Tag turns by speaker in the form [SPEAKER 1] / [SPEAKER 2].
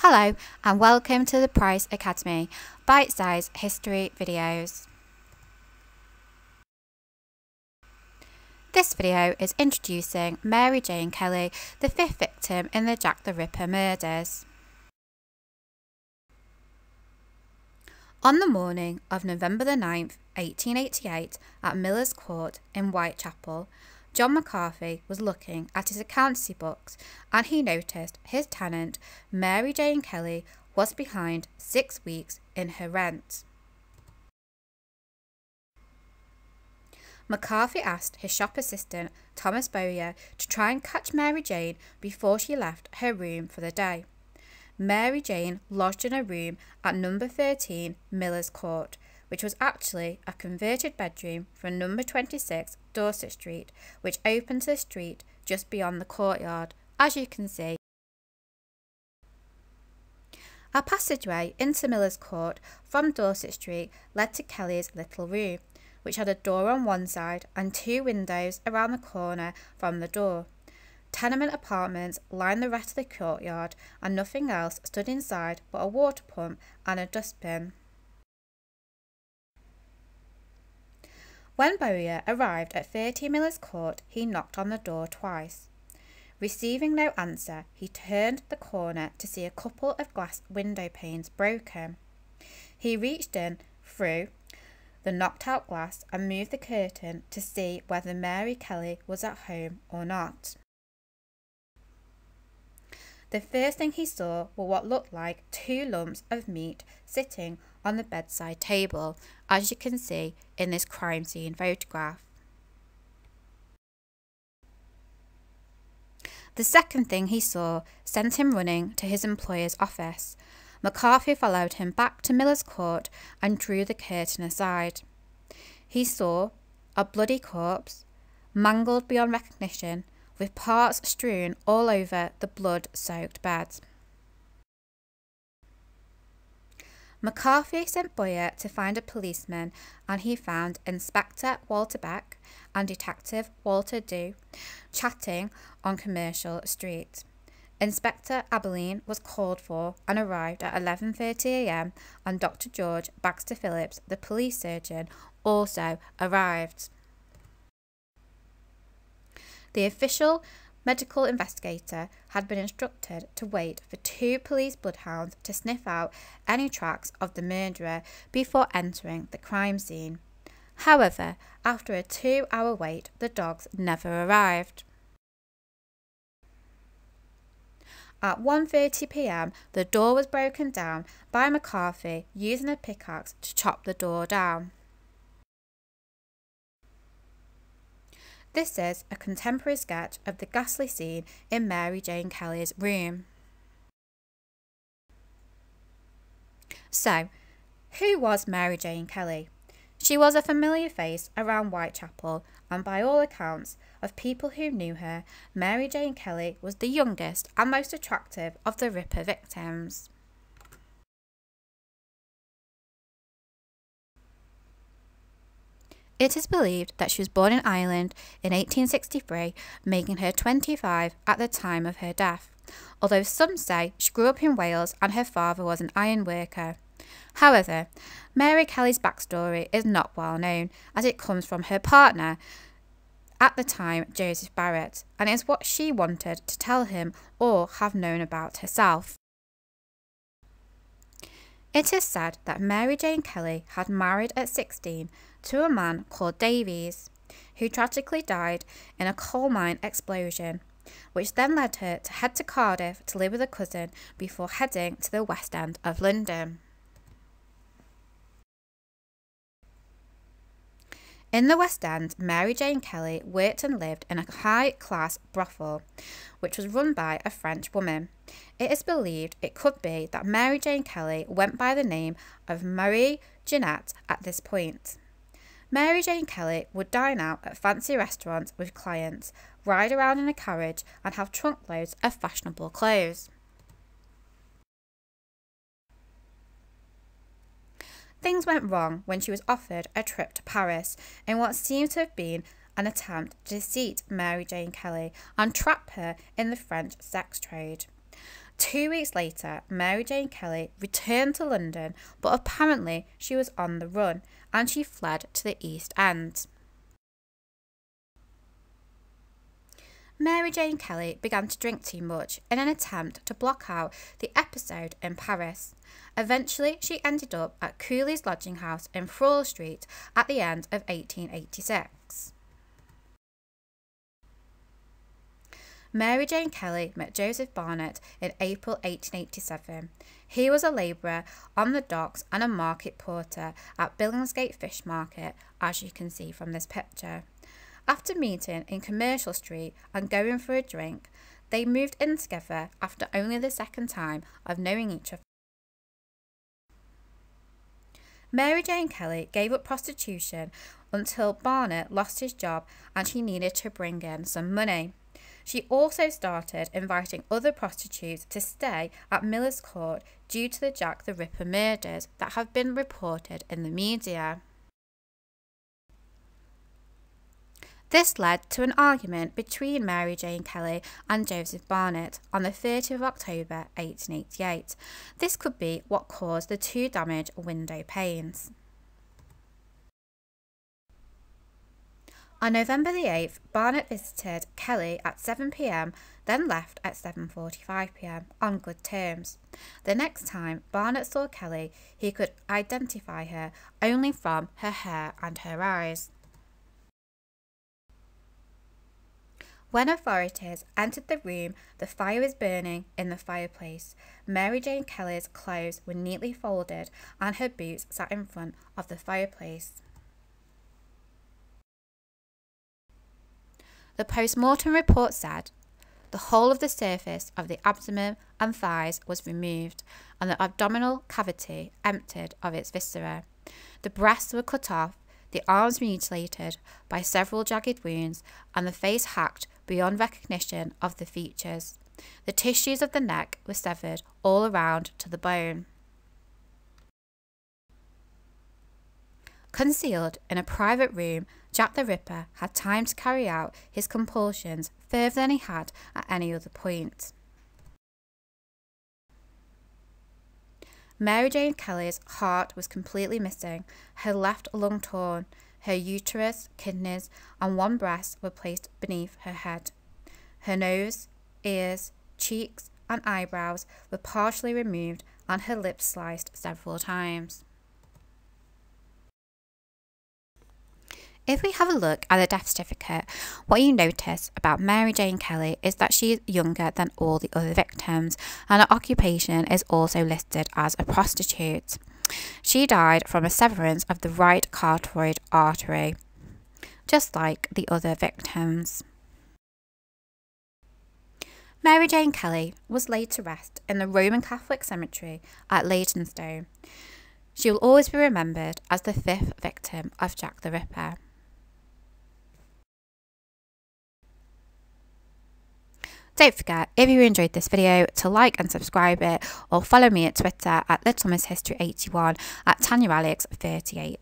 [SPEAKER 1] Hello and welcome to the Price Academy, bite-sized history videos. This video is introducing Mary Jane Kelly, the fifth victim in the Jack the Ripper murders. On the morning of November the 9th, 1888, at Miller's Court in Whitechapel, John McCarthy was looking at his accountancy books and he noticed his tenant, Mary Jane Kelly, was behind 6 weeks in her rent. McCarthy asked his shop assistant, Thomas Bowyer, to try and catch Mary Jane before she left her room for the day. Mary Jane lodged in a room at number 13 Miller's Court, which was actually a converted bedroom from number 26 Dorset Street, which opened to the street just beyond the courtyard, as you can see. A passageway into Miller's Court from Dorset Street led to Kelly's little room, which had a door on one side and 2 windows around the corner from the door. Tenement apartments lined the rest of the courtyard and nothing else stood inside but a water pump and a dustbin. When Bowyer arrived at 30 Miller's Court, he knocked on the door twice. Receiving no answer, he turned the corner to see a couple of glass window panes broken. He reached in through the knocked-out glass and moved the curtain to see whether Mary Kelly was at home or not. The first thing he saw were what looked like 2 lumps of meat sitting on the bedside table, as you can see in this crime scene photograph. The second thing he saw sent him running to his employer's office. McCarthy followed him back to Miller's Court and drew the curtain aside. He saw a bloody corpse, mangled beyond recognition, with parts strewn all over the blood-soaked bed. McCarthy sent Bowyer to find a policeman and he found Inspector Walter Beck and Detective Walter Dew chatting on Commercial Street. Inspector Abilene was called for and arrived at 11:30 a.m. and Dr. George Baxter Phillips, the police surgeon, also arrived. The official medical investigator had been instructed to wait for 2 police bloodhounds to sniff out any tracks of the murderer before entering the crime scene. However, after a 2-hour wait, the dogs never arrived. At 1:30 p.m, the door was broken down by McCarthy using a pickaxe to chop the door down. This is a contemporary sketch of the ghastly scene in Mary Jane Kelly's room. So, who was Mary Jane Kelly? She was a familiar face around Whitechapel, and by all accounts of people who knew her, Mary Jane Kelly was the youngest and most attractive of the Ripper victims. It is believed that she was born in Ireland in 1863, making her 25 at the time of her death, although some say she grew up in Wales and her father was an iron worker. However, Mary Kelly's backstory is not well known, as it comes from her partner at the time, Joseph Barnett, and is what she wanted to tell him or have known about herself. It is said that Mary Jane Kelly had married at 16 to a man called Davies, who tragically died in a coal mine explosion, which then led her to head to Cardiff to live with a cousin before heading to the West End of London. In the West End, Mary Jane Kelly worked and lived in a high-class brothel, which was run by a French woman. It is believed it could be that Mary Jane Kelly went by the name of Marie Jeanette at this point. Mary Jane Kelly would dine out at fancy restaurants with clients, ride around in a carriage and have trunkloads of fashionable clothes. Things went wrong when she was offered a trip to Paris in what seems to have been an attempt to deceive Mary Jane Kelly and trap her in the French sex trade. 2 weeks later, Mary Jane Kelly returned to London, but apparently she was on the run and she fled to the East End. Mary Jane Kelly began to drink too much in an attempt to block out the episode in Paris. Eventually, she ended up at Cooley's lodging house in Frawl Street at the end of 1886. Mary Jane Kelly met Joseph Barnett in April 1887. He was a labourer on the docks and a market porter at Billingsgate Fish Market, as you can see from this picture. After meeting in Commercial Street and going for a drink, they moved in together after only the second time of knowing each other. Mary Jane Kelly gave up prostitution until Barnett lost his job and she needed to bring in some money. She also started inviting other prostitutes to stay at Miller's Court due to the Jack the Ripper murders that have been reported in the media. This led to an argument between Mary Jane Kelly and Joseph Barnett on the 30th of October 1888. This could be what caused the two damaged window panes. On November the 8th, Barnett visited Kelly at 7 p.m, then left at 7:45 p.m. on good terms. The next time Barnett saw Kelly, he could identify her only from her hair and her eyes. When authorities entered the room, the fire was burning in the fireplace. Mary Jane Kelly's clothes were neatly folded and her boots sat in front of the fireplace. The post-mortem report said the whole of the surface of the abdomen and thighs was removed and the abdominal cavity emptied of its viscera. The breasts were cut off, the arms mutilated by several jagged wounds, and the face hacked beyond recognition of the features. The tissues of the neck were severed all around to the bone. Concealed in a private room, Jack the Ripper had time to carry out his compulsions further than he had at any other point. Mary Jane Kelly's heart was completely missing, her left lung torn, her uterus, kidneys, and one breast were placed beneath her head. Her nose, ears, cheeks, and eyebrows were partially removed and her lips sliced several times. If we have a look at the death certificate, what you notice about Mary Jane Kelly is that she is younger than all the other victims, and her occupation is also listed as a prostitute. She died from a severance of the right carotid artery, just like the other victims. Mary Jane Kelly was laid to rest in the Roman Catholic cemetery at Leytonstone. She will always be remembered as the fifth victim of Jack the Ripper. Don't forget, if you enjoyed this video, to like and subscribe it, or follow me at Twitter at LittleMissHistory81 at TanyaAlex38.